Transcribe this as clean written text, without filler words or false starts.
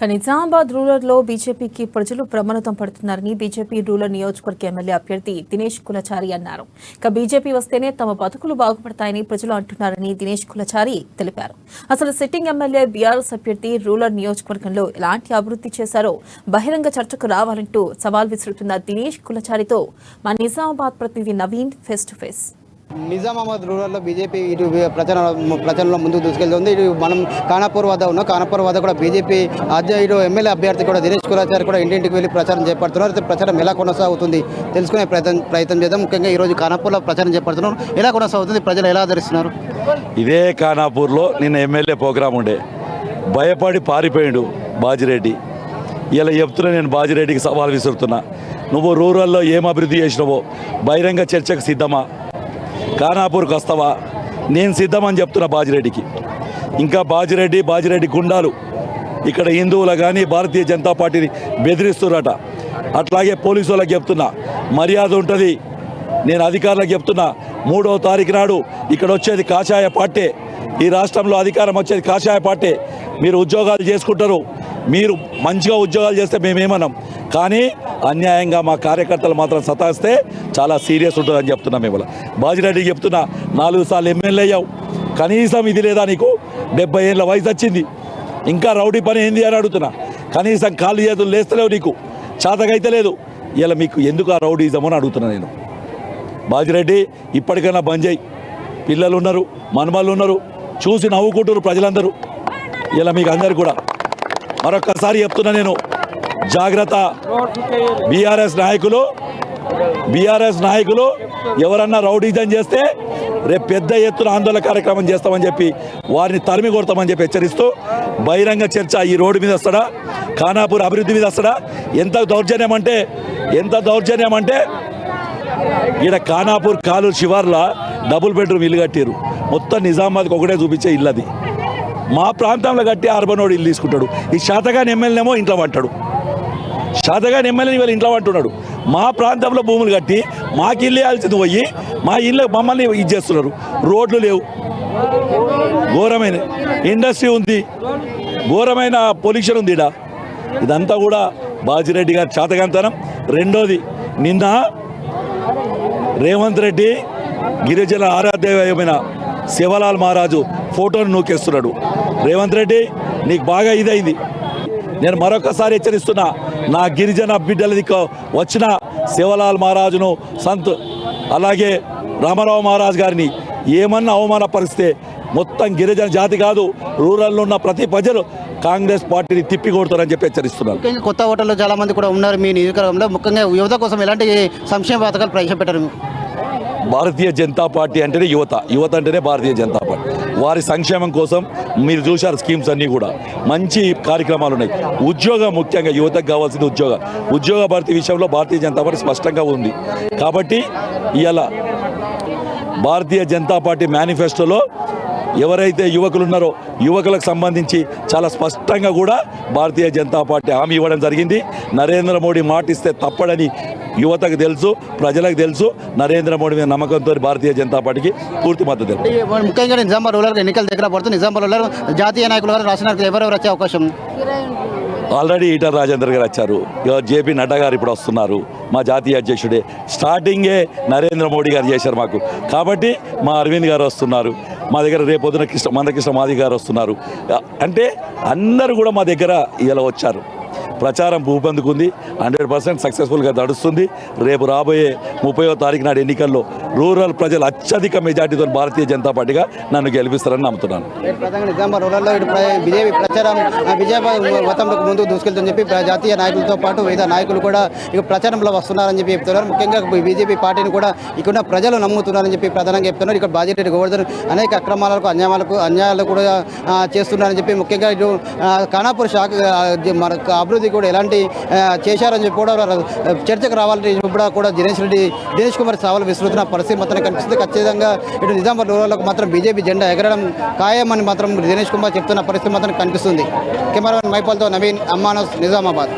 నిజామాబాద్ రూరల్లో బీజేపీకి ప్రజలు బ్రహ్మరథం పడుతున్నారని బీజేపీ రూరల్ నియోజకవర్గ ఎమ్మెల్యే అభ్యర్థి దినేష్ కులచారి అన్నారు. బీజేపీ వస్తేనే తమ బతుకులు బాగుపడతాయని ప్రజలు అంటున్నారని దినేష్ కులచారి తెలిపారు. అసలు సిట్టింగ్ ఎమ్మెల్యే బీఆర్ఎస్ అభ్యర్థి రూరల్ నియోజకవర్గంలో ఎలాంటి అభివృద్ధి చేశారో బహిరంగ చర్చకు రావాలంటూ సవాల్ విసురుతున్న దినేష్ కులచారితో మా నిజామాబాద్ ప్రతినిధి Naveen face to face. Nizamabad రూరల్లో బీజేపీ ఇటు ప్రచారంలో ముందుకు దూసుకెళ్తుంది. ఇటు మనం ఖానాపూర్ వద్ద ఉన్నాం. ఖానాపూర్ వద్ద కూడా బీజేపీ ఇటు ఎమ్మెల్యే అభ్యర్థి కూడా దినేష్ కులచారి కూడా ఇంటింటికి వెళ్ళి ప్రచారం చేపడుతున్నారు. అయితే ప్రచారం ఎలా కొనసాగుతుంది తెలుసుకునే ప్రయత్నం చేద్దాం. ముఖ్యంగా ఈరోజు ఖానాపూర్లో ప్రచారం చేపడుతున్నారు. ఎలా కొనసాగుతుంది, ప్రజలు ఎలా ఆదరిస్తున్నారు? ఇదే ఖానాపూర్లో నిన్న ఎమ్మెల్యే ప్రోగ్రాం ఉండే, భయపడి పారిపోయాడు బాజిరెడ్డి. ఇలా చెప్తున్నా, నేను బాజిరెడ్డికి సవాల్ విసురుతున్నా. నువ్వు రూరల్లో ఏం అభివృద్ధి చేసినావో బహిరంగ చర్చకు సిద్ధమా? ఖానాపూర్కి వస్తావా? నేను సిద్ధమని చెప్తున్నా బాజిరెడ్డికి. ఇంకా బాజిరెడ్డి గుండాలు ఇక్కడ హిందువులు కానీ భారతీయ జనతా పార్టీని బెదిరిస్తున్నారట. అట్లాగే పోలీసు వాళ్ళకి చెప్తున్నా, మర్యాద ఉంటుంది. నేను అధికారులకు చెప్తున్నా, 3వ తారీఖు నాడు ఇక్కడ వచ్చేది కాషాయ పార్టీ. ఈ రాష్ట్రంలో అధికారం వచ్చేది కాషాయ పార్టీ. మీరు ఉద్యోగాలు చేసుకుంటారు, మీరు మంచిగా ఉద్యోగాలు చేస్తే మేమేమన్నాం, కానీ అన్యాయంగా మా కార్యకర్తలు మాత్రం సతాయిస్తే చాలా సీరియస్ ఉంటుందని చెప్తున్నాం. మేము బాజిరెడ్డికి చెప్తున్నా, 4 సార్లు ఎమ్మెల్యే అయ్యావు, కనీసం ఇది లేదా నీకు? 70 ఏళ్ళ వయసు వచ్చింది, ఇంకా రౌడీ పని ఏంది అని అడుగుతున్నా. కనీసం కాళ్ళు చేతులు లేస్తలేవు, నీకు చేతకైతే లేదు. ఇలా మీకు ఎందుకు ఆ రౌడీజం అని అడుగుతున్నా నేను. బాజిరెడ్డి ఇప్పటికైనా బంద్ చేయి. పిల్లలు ఉన్నారు, మనమళ్ళు ఉన్నారు, చూసి నవ్వుకుంటున్నారు ప్రజలందరూ. ఇలా మీకు అందరు కూడా మరొక్కసారి చెప్తున్నా నేను, జాగ్రత్త. బీఆర్ఎస్ నాయకులు ఎవరన్నా రౌడీజం చేస్తే రేపు పెద్ద ఎత్తున ఆందోళన కార్యక్రమం చేస్తామని చెప్పి వారిని తరిమి కొడతామని చెప్పి హెచ్చరిస్తూ, బహిరంగ చర్చ ఈ రోడ్డు మీద వస్తాడా, ఖానాపూర్ అభివృద్ధి మీద వస్తాడా? ఎంత దౌర్జన్యం అంటే ఈడ ఖానాపూర్ కాలూరు శివార్లా డబుల్ బెడ్రూమ్ ఇల్లు కట్టారు. మొత్తం నిజామాబాద్కి ఒకటే చూపించే ఇల్లు అది. మా ప్రాంతంలో కట్టి అర్బనోడు ఇల్లు తీసుకుంటాడు. ఈ శాతగాని ఎమ్మెల్యేనేమో ఇంట్లో పట్టాడు. శాతగాని ఎమ్మెల్యేని వీళ్ళు ఇంట్లో పట్టున్నాడు. మా ప్రాంతంలో భూములు కట్టి మాకు ఇల్లు వేయాల్సింది పోయి మా ఇల్లు మమ్మల్ని ఇది చేస్తున్నారు. రోడ్లు లేవు, ఘోరమైన ఇండస్ట్రీ ఉంది, ఘోరమైన పొల్యూషన్ ఉంది. ఇదంతా కూడా బాజిరెడ్డి గారి శాతగాంతనం. రెండోది, నిన్న రేవంత్ రెడ్డి గిరిజన ఆరాధ్యమైన శివలాల్ మహారాజు ఫోటోను నూకేస్తున్నాడు. రేవంత్ రెడ్డి, నీకు బాగా ఇదైంది. నేను మరొకసారి హెచ్చరిస్తున్నా, నా గిరిజన బిడ్డల దిక్కు వచ్చిన శివలాల్ మహారాజును, సంత్ అలాగే రామారావు మహారాజు గారిని ఏమన్నా అవమానపరిస్తే మొత్తం గిరిజన జాతి కాదు, రూరల్లో ఉన్న ప్రతి ప్రజలు కాంగ్రెస్ పార్టీని తిప్పి కొడతారని చెప్పి హెచ్చరిస్తున్నారు. ముఖ్యంగా కొత్త ఓటర్లు చాలా మంది కూడా ఉన్నారు మీ నియోజకవర్గంలో. ముఖ్యంగా యువత కోసం ఎలాంటి సంక్షేమ పథకాలు ప్రవేశపెట్టారు? భారతీయ జనతా పార్టీ అంటేనే యువత అంటేనే భారతీయ జనతా పార్టీ. వారి సంక్షేమం కోసం మీరు చూశారు స్కీమ్స్ అన్నీ కూడా మంచి కార్యక్రమాలు ఉన్నాయి. ఉద్యోగం, ముఖ్యంగా యువతకు కావాల్సింది ఉద్యోగ భర్తీ విషయంలో భారతీయ జనతా పార్టీ స్పష్టంగా ఉంది. కాబట్టి ఇవాళ భారతీయ జనతా పార్టీ మేనిఫెస్టోలో ఎవరైతే యువకులు ఉన్నారో యువకులకు సంబంధించి చాలా స్పష్టంగా కూడా భారతీయ జనతా పార్టీ హామీ ఇవ్వడం జరిగింది. నరేంద్ర మోడీ మాటిస్తే తప్పడని యువతకు తెలుసు, ప్రజలకు తెలుసు. నరేంద్ర మోడీ మీద నమ్మకంతో భారతీయ జనతా పార్టీకి పూర్తి మద్దతు. ముఖ్యంగా నిజామాబాద్ రూరల్ ఎన్నికల దగ్గర పడుతుంది. నిజామాబాద్ రూరల్ జాతీయ నాయకులు గారు, రాష్ట్ర నాయకులు ఎవరెవరు వచ్చే అవకాశం? ఆల్రెడీ ఈటల రాజేందర్ గారు వచ్చారు, జేపీ నడ్డా గారు ఇప్పుడు వస్తున్నారు. మా జాతీయ అధ్యక్షుడే స్టార్టింగే నరేంద్ర మోడీ గారు చేశారు మాకు. కాబట్టి మా అరవింద్ గారు వస్తున్నారు, మా దగ్గర రేపొద్దున మందకృష్ణ మాది గారు వస్తున్నారు. అంటే అందరూ కూడా మా దగ్గర ఇలా వచ్చారు. ప్రచారం భూపందుకుంది, 100% సక్సెస్ఫుల్గా నడుస్తుంది. రేపు రాబోయే 30వ తారీఖు నాడు ఎన్నికల్లో రూరల్ ప్రజలు అత్యధిక మెజార్టీతో భారతీయ జనతా పార్టీగా నన్ను గెలిపిస్తారని నమ్ముతున్నాను. నిజామాబాద్ రూరల్లో బీజేపీ ప్రచారం విజయవంతంలో ముందుకు దూసుకెళ్తుందని చెప్పి జాతీయ నాయకులతో పాటు వివిధ నాయకులు కూడా ఇక ప్రచారంలో వస్తున్నారని చెప్పి చెప్తున్నారు. ముఖ్యంగా బీజేపీ పార్టీని కూడా ఇక్కడ ప్రజలు నమ్ముతున్నారని చెప్పి ప్రధానంగా చెప్తున్నారు. ఇక్కడ బాజిరెడ్డి గోవర్ధన్ అనేక అక్రమాలకు అన్యాయాలు కూడా చేస్తున్నారని చెప్పి, ముఖ్యంగా ఇటు ఖానాపూర్ శాఖ అభివృద్ధి కూడా ఎలాంటి చేశారని చెప్పి కూడా చర్చకు రావాలని కూడా దినేష్ కుమార్ సవాల్ విసురుతున్న పరిస్థితి మాత్రం కనిపిస్తుంది. ఖచ్చితంగా ఇటు నిజామాబాద్ రూరల్లోకి మాత్రం బీజేపీ జెండా ఎగరడం ఖాయమని మాత్రం దినేష్ కుమార్ చెప్తున్న పరిస్థితి మాత్రం కనిపిస్తుంది. కెమెరామెన్ మైపాల్తో నవీన్, అమ్మానస్, నిజామాబాద్.